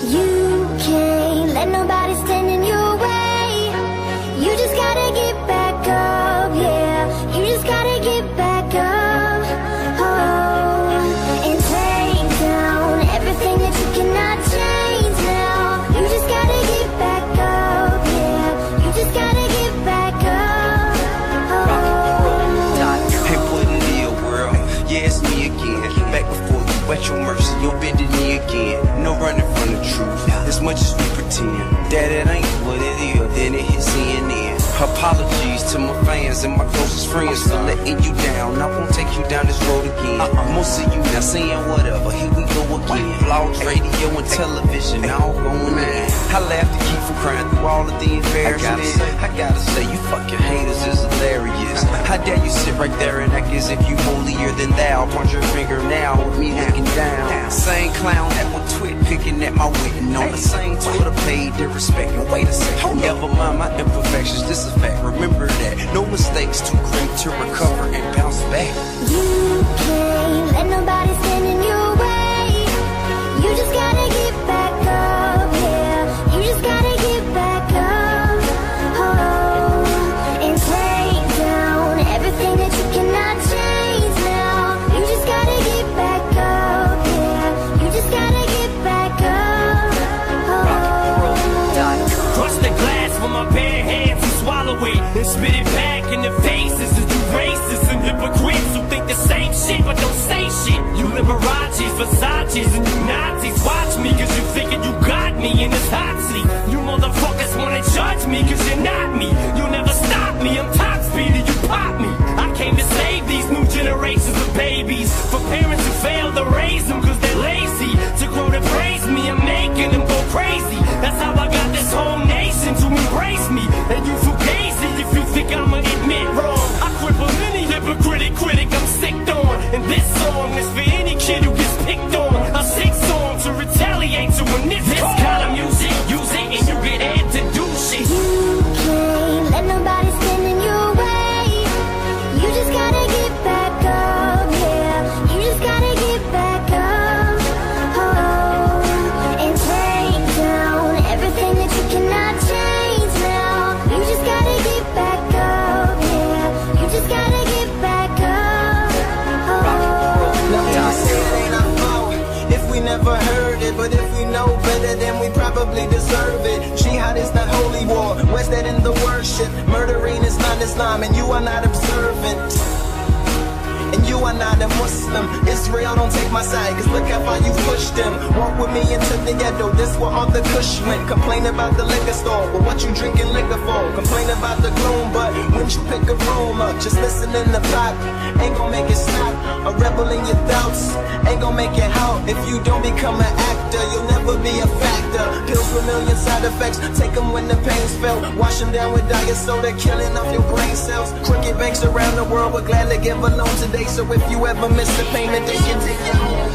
You can't let nobody stand in your way. You just gotta get back up, yeah. You just gotta get back up, oh, and take down everything that you cannot change now. You just gotta get back up, yeah. You just gotta get back up, oh. Hey, what in the world? Yeah, it's me again. Back before you at your mercy, you're bending knee again. No running from the truth, as much as we pretend that it ain't what it is, then it hits CNN. Apologies to my fans and my closest friends for letting you down. I won't take you down this road again. Most of you now saying whatever, here we go again. Vlogs, radio, and television, all going in. I laugh to keep from crying through all of the embarrassment. I gotta say, you fucking haters is hilarious. How dare you sit right there and act as if you holier than thou? Point your finger now with me looking down. Same clown that would twit picking at my wit, and on the same Twitter page, disrespecting. Wait a second, never mind my imperfections, this is fact. Remember that, no mistakes, too great to recover and bounce back. You can't let nobody stand in your way. You just gotta get back up, yeah. You just gotta get back up, oh, and take down everything that you cannot change now. You just gotta get back up, yeah. You just gotta get back up, oh. Crush the glass with my bare hands and swallow it and spit it back in the faces of you racists and hypocrites who think the same shit but don't say shit. You Liberace's, Versace's, and you Nazis. Watch me cause you thinking you got me in this hot seat. You motherfuckers wanna judge me cause you're not me. You'll never stop me, I'm top speed and you pop me. I came to save these new generations of babies for parents who fail to raise them cause they're lazy. To grow to praise me, I'm making them go crazy. That's how I got this whole nation to embrace me. And you fugazi if you think I'ma admit wrong. I cripple any hypocritic critic I'm sick on. And this song is for any kid who gets picked on. I sing songs to retaliate to when this kind of music, use it and you get ahead to do shit. You can't let nobody stand in your way. You just gotta get back up, yeah. You just gotta get back up, oh, and take down everything that you cannot change now. You just gotta get back up, yeah. You just gotta get back up, oh. Now say it ain't our fault if we never heard it, but if we know better, then we probably deserve it. Jihad is not holy war. Where's that in the worship? Murdering is not Islam, and you are not observant. And you are not a Muslim. Israel, don't take my side, cause look how far you pushed them. Walk with me into the ghetto, this where all the kush went. Complain about the liquor store, but what you drinking liquor for? Complain about the gloom, but when you pick a room up, just listen in the block. Ain't gon' make it stop. A rebel in your doubts ain't gon' make it out. If you don't become an actor, you'll never be a factor. Pills with million side effects, take them when the pain's felt. Wash them down with diet soda, killing off your brain cells. Crooked banks around the world would gladly give a loan today. So if you ever miss the payment, they can take your home.